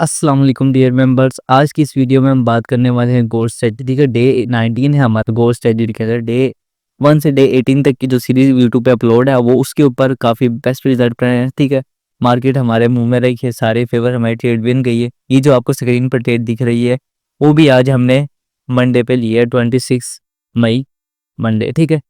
अस्सलाम वालेकुम dear members. आज की इस वीडियो में हम बात करने वाले हैं गोस्ट स्ट्रेटजी का। डे 19 है हमारा गोस्ट स्ट्रेटजी के अंदर। डे 1 से डे 18 तक की जो सीरीज यूट्यूब पे अपलोड है वो उसके ऊपर काफ़ी बेस्ट रिजल्ट रहे हैं। ठीक है, मार्केट हमारे मुंह में रही है, सारे फेवर हमारी ट्रेड विन गई है। ये जो आपको स्क्रीन पर ट्रेड दिख रही है वो भी आज हमने मंडे पे ली है, 26 मई, मंडे। ठीक है,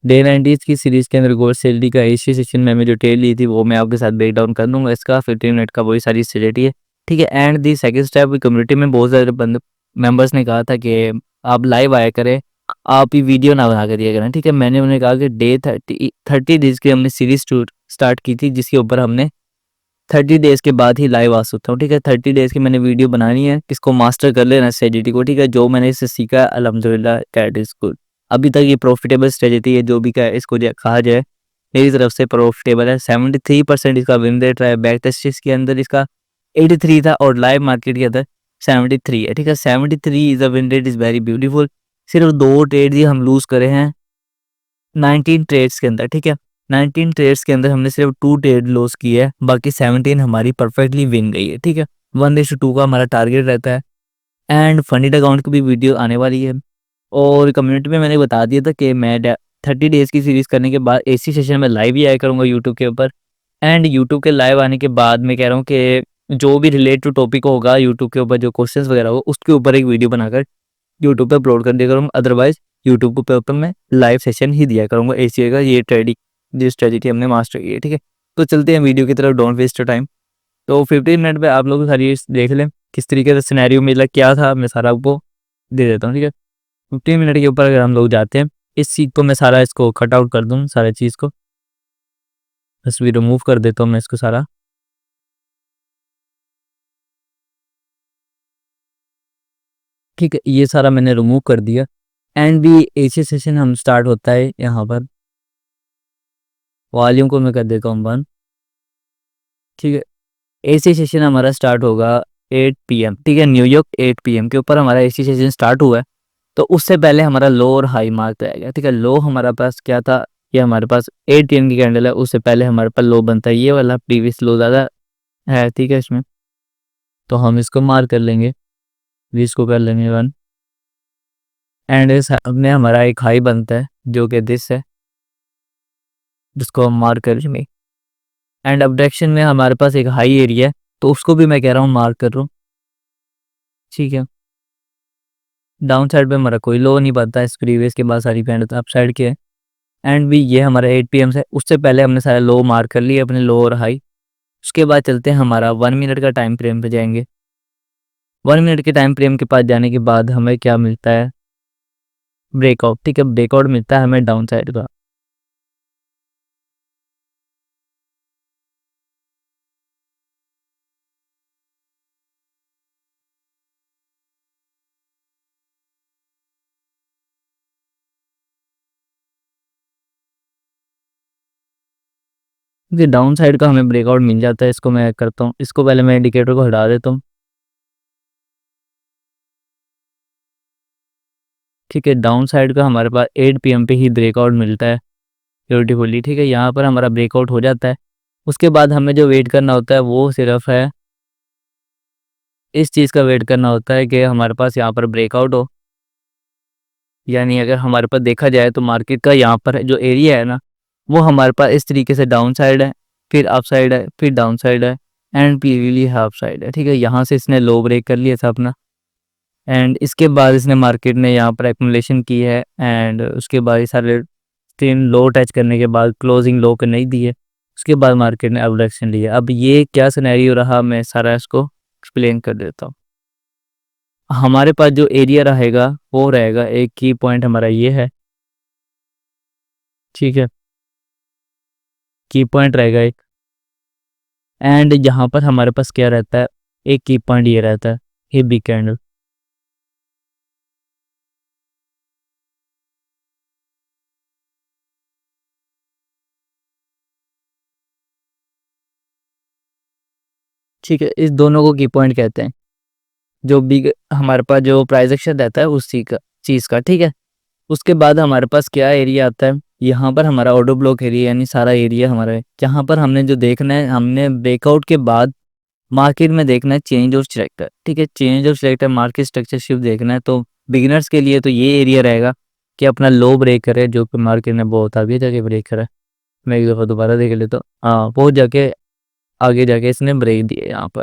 डे 90 की सीरीज के अंदर गोल्ड स्ट्रेटजी का एशिया सेशन में जो ट्रेड ली थी वो मैं आपके साथ ब्रेक डाउन कर दूंगा। इसका 15 मिनट का वही सारी स्ट्रेटजी है। ठीक है, and the second step, community में बहुत सारे बंदे मेंबर्स ने कहा था कि आप लाइव आया करें, आप ही वीडियो ना बना कर दिया करें। ठीक है, मैंने उन्हें कहा कि डे 30 डेज की हमने सीरीज स्टार्ट की थी जिसके ऊपर हमने 30 डेज के बाद ही लाइव आ सकता हूँ। ठीक है, 30 डेज की मैंने वीडियो बनानी है, किसको मास्टर कर लेना स्ट्रेटजी को। ठीक है, जो मैंने इससे सीखा है अल्हम्दुलिल्लाह दैट इज गुड। अभी तक ये प्रॉफिटेबल स्ट्रेटजी है, जो भी इसको कहा जाए मेरी तरफ से प्रॉफिटेबल है। 73% इसका विन रेट रहा है। बैक टेस्ट के अंदर इसका 83 था और लाइव मार्केट के अंदर 73 है। ठीक है, 73 is a win rate, is very beautiful. सिर्फ 2 ट्रेड ही हम लूज करे हैं 19 ट्रेड्स के अंदर। ठीक है, 19 ट्रेड्स के अंदर हमने सिर्फ 2 ट्रेड लॉस की है, बाकी 17 हमारी परफेक्टली विन गई है। ठीक है, 1:2 का हमारा टारगेट रहता है। एंड फंडिड अकाउंट की भी वीडियो आने वाली है और कम्युनिटी में मैंने बता दिया था कि मैं 30 डेज की सीरीज करने के बाद एसी सेशन में लाइव ही आया करूँगा यूट्यूब के ऊपर। एंड यूट्यूब के लाइव आने के बाद मैं कह रहा हूँ कि जो भी रिलेट टू टॉपिक होगा यूट्यूब के ऊपर, जो क्वेश्चंस वगैरह हो उसके ऊपर एक वीडियो बनाकर यूट्यूब पे अपलोड कर दिया करूँगा। अदरवाइज यूट्यूब पे ऊपर मैं लाइव सेशन ही दिया करूँगा एसीए का। ये ट्रेडिंग जो स्ट्रेटजी हमने मास्टर की है। ठीक है, तो चलते हैं वीडियो की तरफ, डोंट वेस्ट टाइम। तो 15 मिनट में आप लोग सारी देख लें किस तरीके से सिनेरियो मिला क्या था, मैं सारा आपको दे देता हूँ। ठीक है, 15 मिनट के ऊपर अगर हम लोग जाते हैं, इस चीज़ को मैं सारा इसको कट आउट कर दूँ, सारे चीज़ को बस भी रिमूव कर देता हूँ मैं इसको सारा। ठीक है, ये सारा मैंने रिमूव कर दिया। एंड भी एसी सेशन हम स्टार्ट होता है यहाँ पर, वॉल्यूम को मैं कर देता हूँ बंद। ठीक है, एसी सेशन हमारा स्टार्ट होगा 8 PM। ठीक है, न्यूयॉर्क 8 PM के ऊपर हमारा एसी सेशन स्टार्ट हुआ है। तो उससे पहले हमारा लो और हाई मार्क रहेगा। ठीक है, लो हमारा पास क्या था, ये हमारे पास 8 PM की कैंडल है, उससे पहले हमारे पास लो बनता है ये वाला, प्रीवियस लो ज़्यादा है। ठीक है, इसमें तो हम इसको मार्क कर लेंगे, 20 को कर लेंगे 1। एंड इस में हमारा एक हाई बनता है जो कि दिस है, जिसको हम मार्क कर लेंगे। एंड अब डायरेक्शन में हमारे पास एक हाई एरिया है, तो उसको भी मैं कह रहा हूँ मार्क कर रहा हूँ। ठीक है, डाउन साइड पे हमारा कोई लो नहीं बनता, इस प्रीवियस के बाद सारी कैंडल अप साइड के है। एंड भी ये हमारा 8 PM से, उससे पहले हमने सारे लो मार्क कर लिए अपने, लो और हाई। उसके बाद चलते हैं हमारा 1 मिनट का टाइम फ्रेम पे जाएंगे। 1 मिनट के टाइम फ्रेम के पास जाने के बाद हमें क्या मिलता है, ब्रेकआउट। ठीक है, ब्रेकआउट मिलता है हमें डाउन साइड का। ये डाउन साइड का हमें ब्रेकआउट मिल जाता है, इसको मैं करता हूँ, इसको पहले मैं इंडिकेटर को हटा देता हूँ। ठीक है, डाउन साइड का हमारे पास 8 PM पे ही ब्रेकआउट मिलता है ब्यूटीफुली। ठीक है, यहाँ पर हमारा ब्रेकआउट हो जाता है। उसके बाद हमें जो वेट करना होता है वो सिर्फ है इस चीज़ का वेट करना होता है कि हमारे पास यहाँ पर ब्रेकआउट हो। यानी अगर हमारे पास देखा जाए तो मार्केट का यहाँ पर जो एरिया है ना, वो हमारे पास इस तरीके से डाउन साइड है, फिर अप साइड है, फिर डाउन साइड है, एंड पीवीली हाफ साइड है। ठीक है, यहाँ से इसने लो ब्रेक कर लिया था अपना। एंड इसके बाद इसने मार्केट ने यहाँ पर एक्मुलेशन की है। एंड उसके बाद ये सारे 3 लो टच करने के बाद क्लोजिंग लो को नहीं दी है। उसके बाद मार्केट ने अब डायरेक्शन लिया। अब ये क्या सिनेरियो रहा, मैं सारा इसको एक्सप्लेन कर देता हूँ। हमारे पास जो एरिया रहेगा वो रहेगा, एक की पॉइंट हमारा ये है। ठीक है, की पॉइंट रहेगा एक। एंड यहाँ पर हमारे पास क्या रहता है, एक की पॉइंट ये रहता है, ये बिग कैंडल। ठीक है, इस दोनों को की पॉइंट कहते हैं, जो बिग हमारे पास जो प्राइस एक्शन रहता है उसी का चीज़ का। ठीक है, उसके बाद हमारे पास क्या एरिया आता है, यहाँ पर हमारा ऑर्डर ब्लॉक एरिया, यानी सारा एरिया हमारा है, जहाँ पर हमने जो देखना है, हमने ब्रेकआउट के बाद मार्केट में देखना है चेंज और सिलेक्टर, ठीक है, चेंज और सिलेक्टर मार्केट स्ट्रक्चर शिफ्ट देखना है। तो बिगिनर्स के लिए तो ये एरिया रहेगा कि अपना लो ब्रेक करे, जो कि मार्केट में बहुत आगे जाके ब्रेक करा है। मैं एक दफ़ा दोबारा देख लेता हूँ, हाँ बहुत जाके आगे जाके इसने ब्रेक दिए यहाँ पर।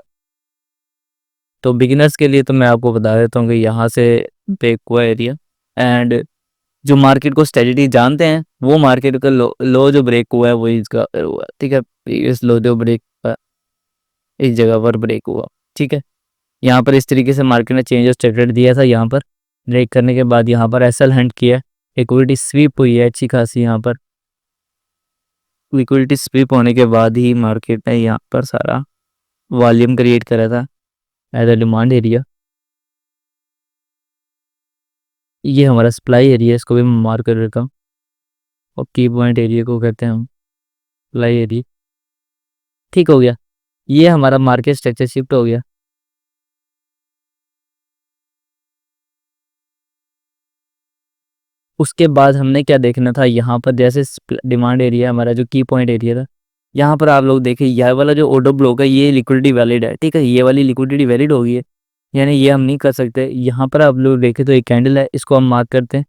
तो बिगिनर्स के लिए तो मैं आपको बता देता हूँ कि यहाँ से ब्रेक हुआ एरिया, एंड जो मार्केट को स्टेबिलिटी जानते हैं वो मार्केट का लो जो ब्रेक हुआ है वही इसका हुआ है, ठीक है। प्रीवियस लो जो ब्रेक इस जगह पर ब्रेक हुआ, ठीक है। यहाँ पर इस तरीके से मार्केट ने चेंज ऑफ स्टेटस दिया था, यहाँ पर ब्रेक करने के बाद यहाँ पर एसएल हंट किया, लिक्विडिटी स्वीप हुई है अच्छी खासी। यहाँ पर लिक्विडिटी स्वीप होने के बाद ही मार्केट ने यहाँ पर सारा वॉल्यूम क्रिएट करा था एज अ डिमांड एरिया। ये हमारा सप्लाई एरिया, इसको भी मैं मार्क कर रखा हूँ, और की पॉइंट एरिया को कहते हैं हम सप्लाई एरिया। ठीक हो गया, ये हमारा मार्केट स्ट्रक्चर शिफ्ट हो गया। उसके बाद हमने क्या देखना था, यहाँ पर जैसे डिमांड एरिया हमारा जो की पॉइंट एरिया था, यहाँ पर आप लोग देखिए यह वाला जो ऑर्डर ब्लॉक है ये लिक्विडिटी वैलिड है, ठीक है, ये वाली लिक्विडिटी वैलिड हो गई है, यानी ये हम नहीं कर सकते। यहाँ पर आप लोग देखें तो एक कैंडल है, इसको हम मार्क करते हैं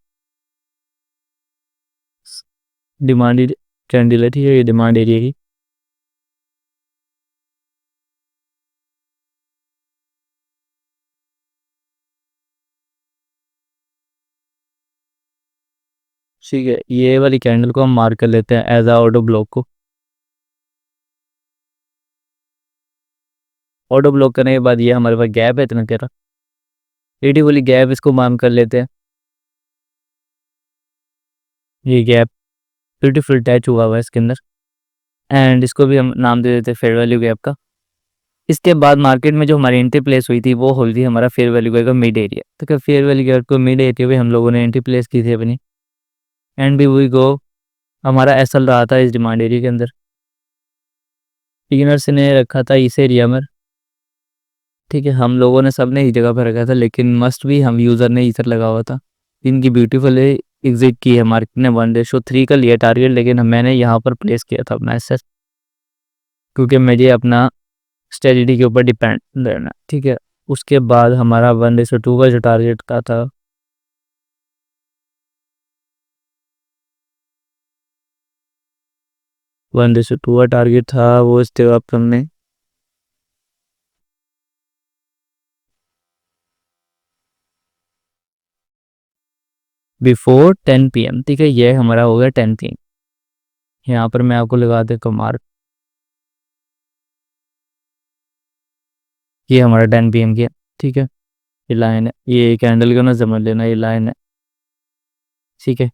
डिमांड कैंडल है, ठीक है, ये डिमांड एरिया की। ठीक है, ये वाली कैंडल को हम मार्क कर लेते हैं एज आ ऑर्डर ब्लॉक को। ऑर्डर ब्लॉक करने के बाद ये हमारे पास गैप है इतना तेरा, एटी वाली गैप, इसको मार्क कर लेते हैं। ये गैप ब्यूटीफुल टच हुआ हुआ है इसके अंदर, एंड इसको भी हम नाम दे देते हैं फेयर वैल्यू गैप का। इसके बाद मार्केट में जो हमारी एंट्री प्लेस हुई थी वो हुई थी हमारा फेयर वैल्यू गैप का मिड एरिया, तो क्या फेयर वैल्यू गैप को मिड एरिया पे हम लोगों ने एंट्री प्लेस की थी अपनी, एंड भी वी गो हमारा एसएल रहा था इस डिमांड एरिया के अंदर। बिगिनर्स ने रखा था इस एरिया में, ठीक है, हम लोगों ने सब ने इस जगह पर रखा था, लेकिन मस्ट भी हम यूज़र ने इधर लगा हुआ था। इनकी ब्यूटीफुल एग्जिट की है मार्केट ने 1:3 का लिया टारगेट, लेकिन मैंने यहाँ पर प्लेस किया था अपना एसेट, क्योंकि मुझे अपना स्ट्रेटजी के ऊपर डिपेंड रहना, ठीक है। उसके बाद हमारा 1:2 का जो टारगेट का था, वन से टू का टारगेट था, वो इस जगह पर हमने बिफोर 10 PM, ठीक है, ये हमारा हो गया 10 PM। यहाँ पर मैं आपको लगा देता हूँ मार्क, ये हमारा 10 PM किया, ठीक है, ये लाइन है, ये कैंडल का ना समझ लेना, ये लाइन है, ठीक है।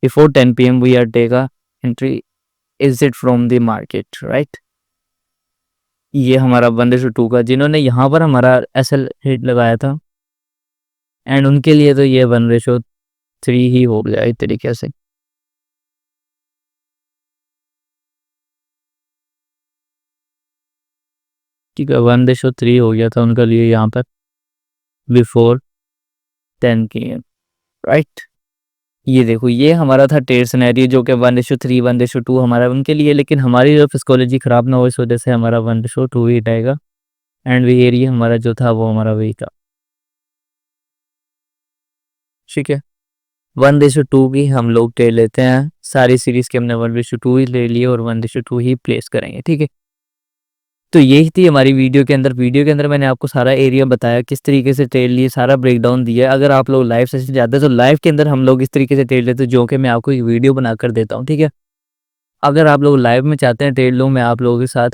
Before 10 PM we are take a entry exit from the market, right. ये हमारा 1:2 का, जिन्होंने यहाँ पर हमारा एसएल हिट लगाया था, एंड उनके लिए तो ये 1:3 ही हो गया एक तरीके से। ठीक है, 1:3 हो गया था उनके लिए यहाँ पर बिफोर 10 PM, राइट। ये देखो ये हमारा था ट्रेड सिनेरियो जो कि 1:3 1:2 हमारा उनके लिए, लेकिन हमारी जो फिजिकोलॉजी ख़राब ना हो इस वजह से हमारा 1:2 ही रहेगा, एंड वही एरिया हमारा जो था वो हमारा वही था, ठीक है। 1:2 की हम लोग ट्रेड लेते हैं, सारी सीरीज़ के हमने 1:2 ही ले लिए और 1:2 ही प्लेस करेंगे, ठीक है। तो यही थी हमारी वीडियो के अंदर मैंने आपको सारा एरिया बताया, किस तरीके से ट्रेड लिए, सारा ब्रेकडाउन दिया। अगर आप लोग लाइव सेशन जाते हैं तो लाइव के अंदर हम लोग इस तरीके से ट्रेड लेते हैं, जो कि मैं आपको एक वीडियो बनाकर देता हूँ, ठीक है। अगर आप लोग लाइव में चाहते हैं ट्रेड लूँ मैं आप लोगों के साथ,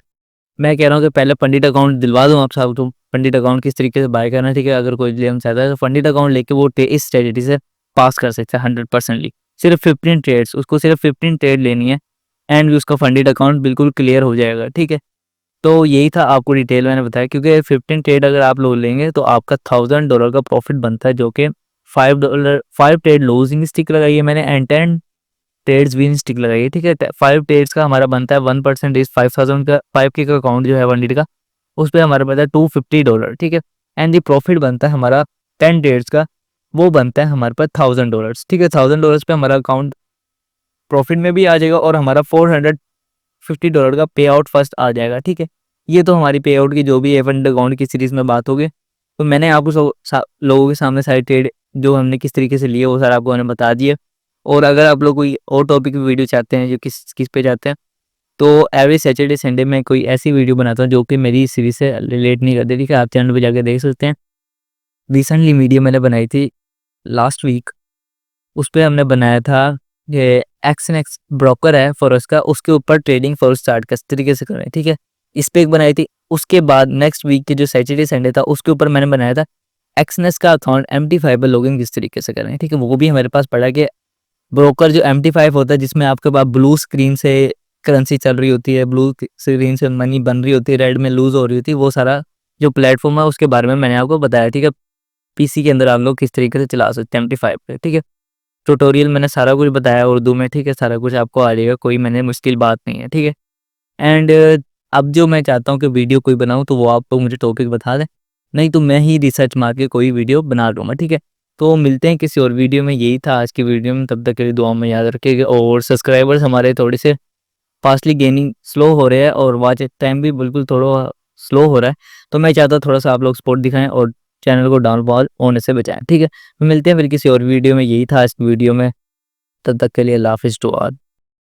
मैं कह रहा हूँ कि पहले पंडित अकाउंट दिलवा दूँ आप सब, तो पंडित अकाउंट किस तरीके से बाय करना है, ठीक है। अगर कोई लेना चाहता है तो पंडित अकाउंट लेके वो इस स्ट्रेटजी से पास कर सकता है 100%ली। सिर्फ 15 ट्रेड्स, उसको सिर्फ 15 ट्रेड लेनी है, एंड भी उसका फंडिड अकाउंट बिल्कुल क्लियर हो जाएगा, ठीक है। तो यही था आपको डिटेल मैंने बताया, क्योंकि 15 ट्रेड अगर आप लोग लेंगे तो आपका $1000 का प्रॉफिट बनता है, जो कि $5 5 ट्रेड लूजिंग स्टिक लगाई है मैंने, एंड 10 ट्रेड्स विन स्टिक लगाई है, ठीक है। 5 ट्रेड्स का हमारा बनता है 1% इज 5000 का, 5K का अकाउंट जो है 1 का, उस पर हमारा बनता है $250, ठीक है। एंड दी प्रॉफिट बनता है हमारा 10 ट्रेड्स का, वो बनता है हमारे पास $1000, ठीक है। $1000 पे हमारा अकाउंट प्रॉफिट में भी आ जाएगा और हमारा $450 का पे आउट फर्स्ट आ जाएगा, ठीक है। ये तो हमारी पे आउट की जो भी एफ अंडरग्राउंड की सीरीज़ में बात होगी। तो मैंने आपको लोगों के सामने सारे ट्रेड जो हमने किस तरीके से लिए वो सारा आपको मैंने बता दिया। और अगर आप लोग कोई और टॉपिक वीडियो चाहते हैं जो किस पे चाहते हैं, तो एवरी सैटरडे संडे में कोई ऐसी वीडियो बनाता हूँ जो कि मेरी सीरीज से रिलेट नहीं करती। ठीक है, आप चैनल पे जाके देख सकते हैं। रिसेंटली वीडियो मैंने बनाई थी लास्ट वीक, उस पे हमने बनाया था ये एक्स ब्रोकर है फॉरेक्स का, उसके ऊपर ट्रेडिंग फॉर स्टार्ट किस तरीके से करें। ठीक है, इस पे एक बनाई थी। उसके बाद नेक्स्ट वीक के जो सैटरडे संडे था उसके ऊपर मैंने बनाया था एक्सनेस का अकाउंट MT5 पर लॉगिन किस तरीके से करें। ठीक है, वो भी हमारे पास पड़ा कि ब्रोकर जो MT5 होता है जिसमें आपके पास ब्लू स्क्रीन से करेंसी चल रही होती है, ब्लू स्क्रीन से मनी बन रही होती है, रेड में लूज हो रही होती है, वो सारा जो प्लेटफॉर्म है उसके बारे में मैंने आपको बताया। ठीक है, पीसी के अंदर आप लोग किस तरीके से चला सकते हैं MT5 पे। ठीक है, ट्यूटोरियल मैंने सारा कुछ बताया उर्दू में। ठीक है, सारा कुछ आपको आ जाएगा, कोई मैंने मुश्किल बात नहीं है। ठीक है, एंड अब जो मैं चाहता हूँ कि वीडियो कोई बनाऊँ तो वो आप लोग मुझे टॉपिक बता दें, नहीं तो मैं ही रिसर्च मार के कोई वीडियो बना लूँगा। ठीक है, तो मिलते हैं किसी और वीडियो में। यही था आज की वीडियो में, तब तक के लिए दुआ में याद रखिएगा। और सब्सक्राइबर्स हमारे थोड़े से फास्टली गेनिंग स्लो हो रहे हैं और वॉच टाइम भी बिल्कुल थोड़ा स्लो हो रहा है, तो मैं चाहता हूँ थोड़ा सा आप लोग सपोर्ट दिखाएं और चैनल को डाउनफॉल होने से बचाएं। ठीक है, मिलते हैं फिर किसी और वीडियो में। यही था आज की वीडियो में, तब तक के लिए अल्लाह हाफिज़ टू ऑल।